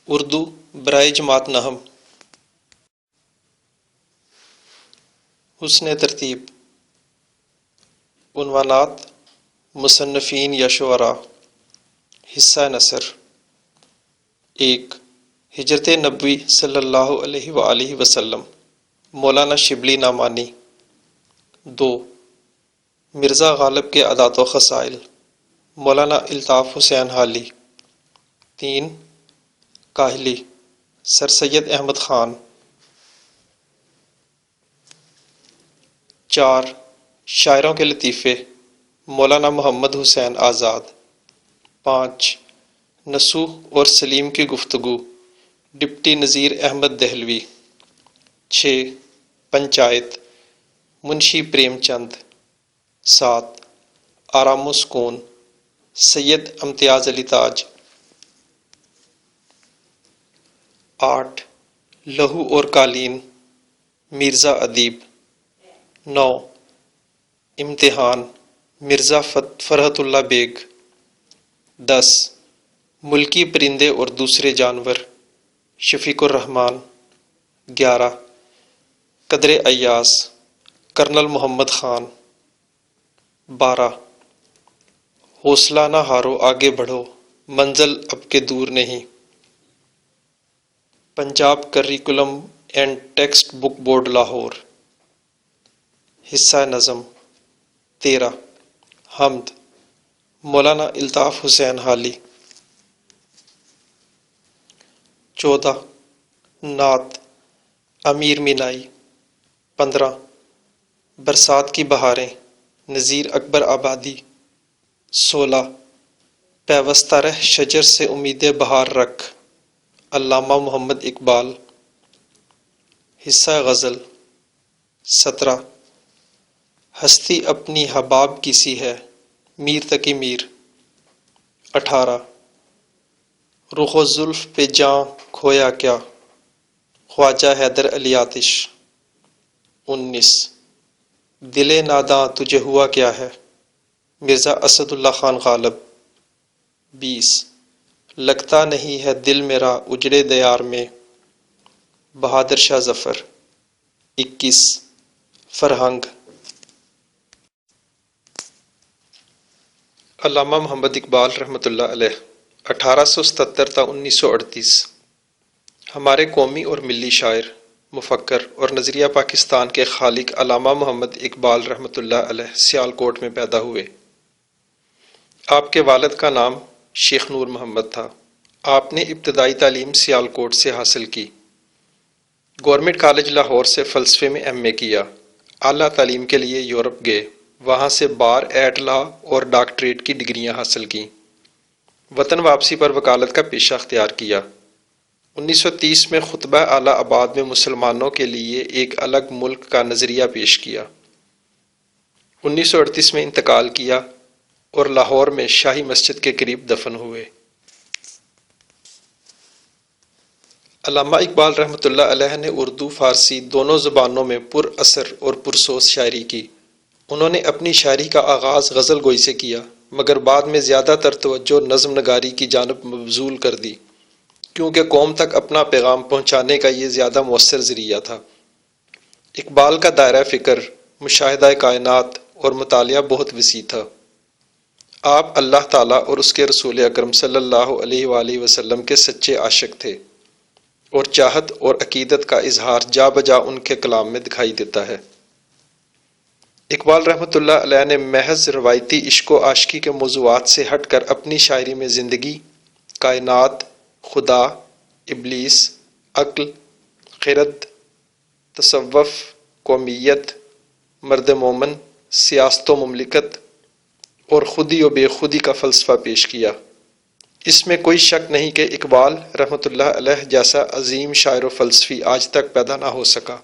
اردو برائے جماعت نہم. حسن ترتیب. عنوانات: مصنفین یا شعراء. حصہ نثر. 1. ہجرت نبوی صلی اللہ علیہ وآلہ وسلم، مولانا شبلی نعمانی. 2. مرزا غالب کے عادات و خصائل، مولانا الطاف حسین حالی. 3. کاہلی، سر سید احمد خان. 4. شاعروں کے لطیفے، مولانا محمد حسین آزاد. 5. نصوح اور سلیم کی گفتگو، ڈپٹی نذیر احمد دہلوی. 6. پنچایت، منشی پریم چند. 7. آرام و سکون، سید امتیاز علی تاج. 8. لہو اور قالین، مرزا ادیب. 9. امتحان، مرزا فرحت اللہ بیگ. 10. ملکی پرندے اور دوسرے جانور، شفیق الرحمان. 11. قدر ایاز، کرنل محمد خان. 12. حوصلہ نہ ہارو آگے بڑھو، منزل اب کے دور نہیں. Punjab curriculum and text book board Lahore. حصہ نظم. 13. حمد، مولانا الطاف حسین حالی. 14. نعت، امیر مینائی. 15. برسات کی بہاریں، نذیر اکبر آبادی. 16. پیوستہ رہ شجر سے امید بہار رکھ، علامہ محمد اقبال. حصہ غزل. 17. ہستی اپنی حباب کی سی ہے، میر تقی میر. 18. رخ و زلف پہ جاں کھویا کیا، خواجہ حیدر علی آتش. 19. دل ناداں تجھے ہوا کیا ہے، مرزا اسد اللہ خان غالب. 20. لگتا نہیں ہے دل میرا اجڑے دیار میں، بہادر شاہ ظفر. 21. فرہنگ. علامہ محمد اقبال رحمۃ اللہ علیہ، 1877 تا 1938. ہمارے قومی اور ملی شاعر، مفکر اور نظریہ پاکستان کے خالق علامہ محمد اقبال رحمۃ اللہ علیہ سیالکوٹ میں پیدا ہوئے. آپ کے والد کا نام شیخ نور محمد تھا. آپ نے ابتدائی تعلیم سیالکوٹ سے حاصل کی. گورنمنٹ کالج لاہور سے فلسفے میں ایم اے کیا. اعلیٰ تعلیم کے لیے یورپ گئے، وہاں سے بار ایٹ لا اور ڈاکٹریٹ کی ڈگریاں حاصل کیں. وطن واپسی پر وکالت کا پیشہ اختیار کیا. 1930 میں خطبہ اعلیٰ آباد میں مسلمانوں کے لیے ایک الگ ملک کا نظریہ پیش کیا. 1938 میں انتقال کیا اور لاہور میں شاہی مسجد کے قریب دفن ہوئے. علامہ اقبال رحمۃ اللہ علیہ نے اردو فارسی دونوں زبانوں میں پر اثر اور پرسوز شاعری کی. انہوں نے اپنی شاعری کا آغاز غزل گوئی سے کیا، مگر بعد میں زیادہ تر توجہ نظم نگاری کی جانب مبذول کر دی، کیونکہ قوم تک اپنا پیغام پہنچانے کا یہ زیادہ مؤثر ذریعہ تھا. اقبال کا دائرہ فکر، مشاہدہ کائنات اور مطالعہ بہت وسیع تھا. آپ اللہ تعالیٰ اور اس کے رسول اکرم صلی اللہ علیہ وآلہ وسلم کے سچے عاشق تھے، اور چاہت اور عقیدت کا اظہار جا بجا ان کے کلام میں دکھائی دیتا ہے. اقبال رحمۃ اللہ علیہ نے محض روایتی عشق و عاشقی کے موضوعات سے ہٹ کر اپنی شاعری میں زندگی، کائنات، خدا، ابلیس، عقل، خرد، تصوف، قومیت، مرد مومن، سیاست و مملکت اور خودی و بے خودی کا فلسفہ پیش کیا. اس میں کوئی شک نہیں کہ اقبال رحمۃ اللہ علیہ جیسا عظیم شاعر و فلسفی آج تک پیدا نہ ہو سکا.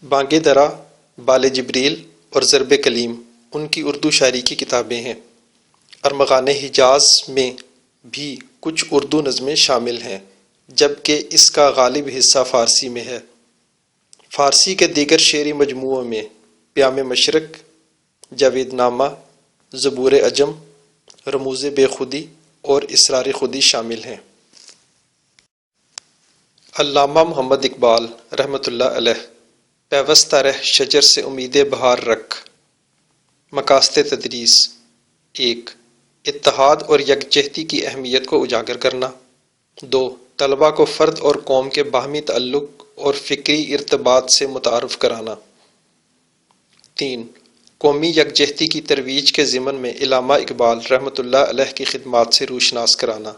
بانگ درا، بال جبریل اور ضرب کلیم ان کی اردو شاعری کی کتابیں ہیں. ارمغان حجاز میں بھی کچھ اردو نظمیں شامل ہیں، جبکہ اس کا غالب حصہ فارسی میں ہے. فارسی کے دیگر شعری مجموعوں میں پیام مشرق، جاوید نامہ، زبور عجم، رموز بے خودی اور اصرار خودی شامل ہیں۔ علامہ محمد اقبال رحمۃ اللہ علیہ پیوستہ رہ شجر سے امید بہار رکھ۔ مقاصد تدریس: 1. اتحاد اور یکجہتی کی اہمیت کو اجاگر کرنا۔ 2. طلباء کو فرد اور قوم کے باہمی تعلق اور فکری ارتباط سے متعارف کرانا۔ 3. قومی یکجہتی کی ترویج کے ضمن میں علامہ اقبال رحمۃ اللہ علیہ کی خدمات سے روشناس کرانا۔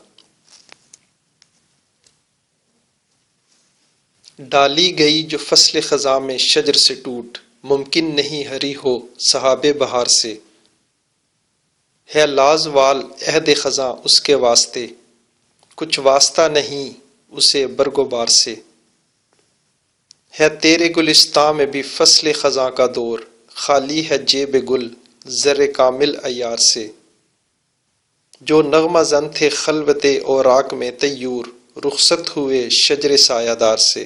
ڈالی گئی جو فصل خزاں میں شجر سے ٹوٹ، ممکن نہیں ہری ہو سحاب بہار سے۔ ہے لازوال عہد خزاں اس کے واسطے، کچھ واسطہ نہیں اسے برگ و بار سے۔ ہے تیرے گلستاں میں بھی فصل خزاں کا دور، خالی ہے جیب گل زر کامل عیار سے۔ جو نغمہ زن تھے خلوت اوراق میں طیور، رخصت ہوئے شجر سایہ دار سے۔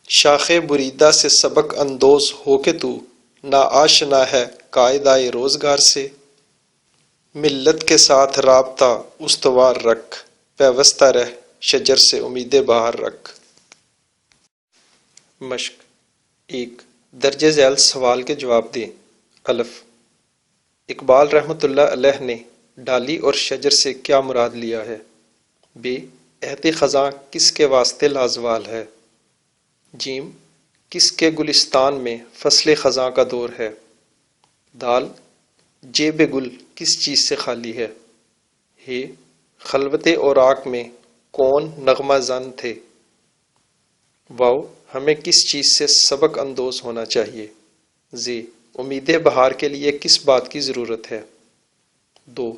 شاخ بریدہ سے سبق اندوز ہو کے تو ناآشنا ہے قاعدہ روزگار سے۔ ملت کے ساتھ رابطہ استوار رکھ، پیوستہ رہ شجر سے امید بہار رکھ۔ مشق: 1. درج ذیل سوال کے جواب دیں۔ الف: اقبال رحمۃ اللہ علیہ نے ڈالی اور شجر سے کیا مراد لیا ہے؟ ب. عہد خزاں کس کے واسطے لازوال ہے؟ ج. کس کے گلستان میں فصل خزاں کا دور ہے؟ د. جیب گل کس چیز سے خالی ہے؟ ہ. خلوت اوراق میں کون نغمہ زن تھے؟ و. ہمیں کس چیز سے سبق اندوز ہونا چاہیے؟ ز. امید بہار کے لیے کس بات کی ضرورت ہے؟ 2.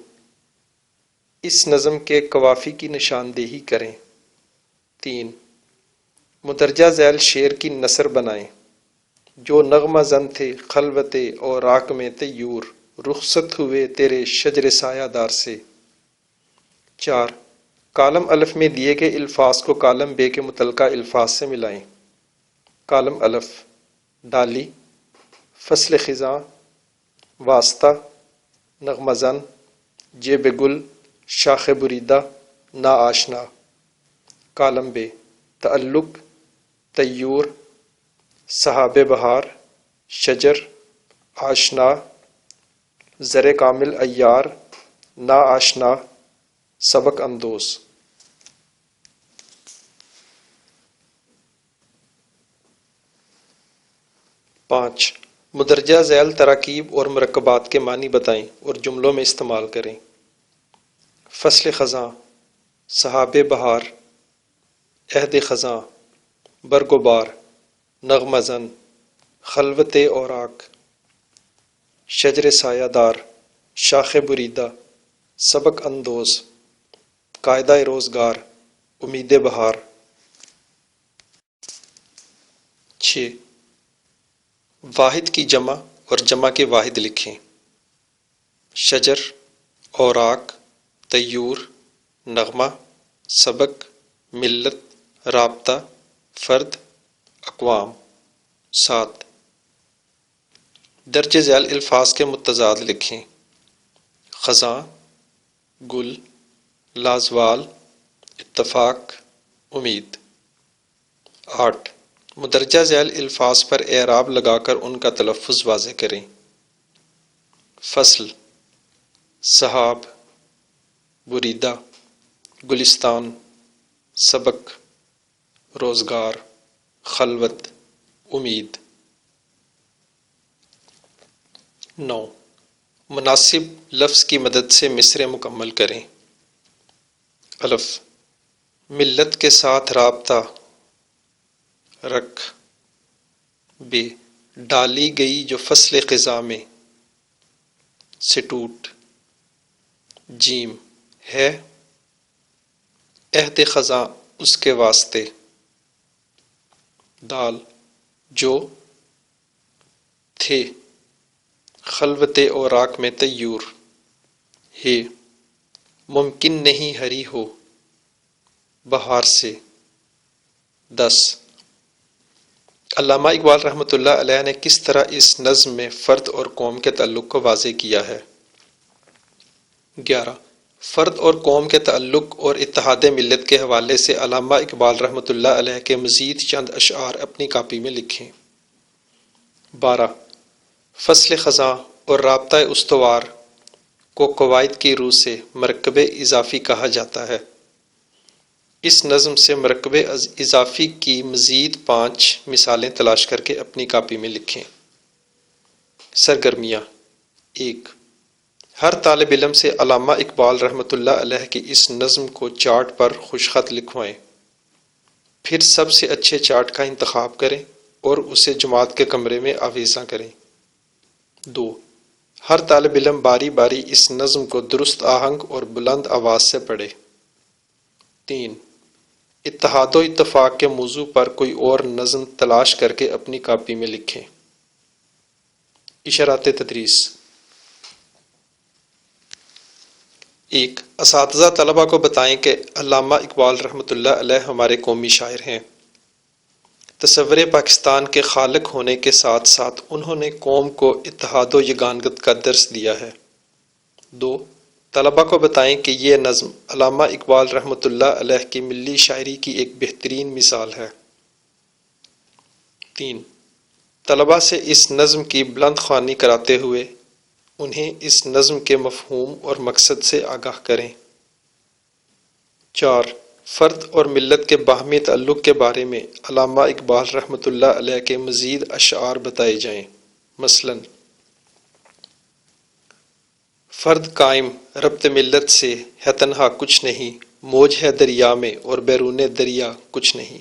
اس نظم کے قوافی کی نشاندہی کریں۔ 3. مندرجہ ذیل شعر کی نثر بنائیں۔ جو نغمہ زن تھے خلوت اوراق میں طیور، رخصت ہوئے تیرے شجر سایہ دار سے۔ 4. کالم الف میں دیے گئے الفاظ کو کالم بے کے متعلقہ الفاظ سے ملائیں۔ کالم الف: ڈالی، فصل خزاں، واسطہ، نغمہ زن، جیب گل، شاخ بریدہ، ناآشنا۔ کالم بے: تعلق، طیور، سحاب بہار، شجر، آشنا، زر کامل عیار، ناآشنا، سبق اندوز۔ 5. مندرجہ ذیل تراکیب اور مرکبات کے معنی بتائیں اور جملوں میں استعمال کریں۔ فصل خزاں، سحاب بہار، عہد خزاں، برگ و بار، نغمہ زن، خلوت اوراق، شجر سایہ دار، شاخ بریدہ، سبق اندوز، قاعدہ روزگار، امید بہار۔ 6. واحد کی جمع اور جمع کے واحد لکھیں۔ شجر، اوراق، طیور، نغمہ، سبق، ملت، رابطہ، فرد، اقوام۔ 7. درج ذیل الفاظ کے متضاد لکھیں۔ خزاں، گل، لازوال، اتفاق، امید۔ 8. مندرجہ ذیل الفاظ پر اعراب لگا کر ان کا تلفظ واضح کریں۔ فصل، سحاب، بریدہ، گلستان، سبق، روزگار، خلوت، امید۔ 9. مناسب لفظ کی مدد سے مصرع مکمل کریں۔ الف: ملت کے ساتھ رابطہ رکھ۔ ب. ڈالی گئی جو فصل خزاں میں سے ٹوٹ۔ ج. ہے عہد خزاں اس کے واسطے۔ د. جو تھے خلوت اوراق میں طیور۔ ہ. ممکن نہیں ہری ہو بہار سے۔ 10. علامہ اقبال رحمۃ اللہ علیہ نے کس طرح اس نظم میں فرد اور قوم کے تعلق کو واضح کیا ہے؟ 11. فرد اور قوم کے تعلق اور اتحاد ملت کے حوالے سے علامہ اقبال رحمۃ اللہ علیہ کے مزید چند اشعار اپنی کاپی میں لکھیں۔ 12 فصل خزاں اور رابطہ استوار کو قواعد کی روح سے مرکب اضافی کہا جاتا ہے۔ اس نظم سے مرکب اضافی کی مزید 5 مثالیں تلاش کر کے اپنی کاپی میں لکھیں۔ سرگرمیاں 1 ہر طالب علم سے علامہ اقبال رحمۃ اللہ علیہ کی اس نظم کو چارٹ پر خوش خط لکھوائیں، پھر سب سے اچھے چارٹ کا انتخاب کریں اور اسے جماعت کے کمرے میں آویزاں کریں۔ 2 ہر طالب علم باری باری اس نظم کو درست آہنگ اور بلند آواز سے پڑھے۔ 3 اتحاد و اتفاق کے موضوع پر کوئی اور نظم تلاش کر کے اپنی کاپی میں لکھیں۔ اشارات تدریس 1 اساتذہ طلبہ کو بتائیں کہ علامہ اقبال رحمۃ اللہ علیہ ہمارے قومی شاعر ہیں۔ تصور پاکستان کے خالق ہونے کے ساتھ ساتھ انہوں نے قوم کو اتحاد و یگانگت کا درس دیا ہے۔ 2 طلبہ کو بتائیں کہ یہ نظم علامہ اقبال رحمۃ اللہ علیہ کی ملی شاعری کی ایک بہترین مثال ہے۔ 3 طلبہ سے اس نظم کی بلند خوانی کراتے ہوئے انہیں اس نظم کے مفہوم اور مقصد سے آگاہ کریں۔ 4 فرد اور ملت کے باہمی تعلق کے بارے میں علامہ اقبال رحمۃ اللہ علیہ کے مزید اشعار بتائے جائیں، مثلاً فرد قائم ربط ملت سے ہے تنہا کچھ نہیں، موج ہے دریا میں اور بیرون دریا کچھ نہیں۔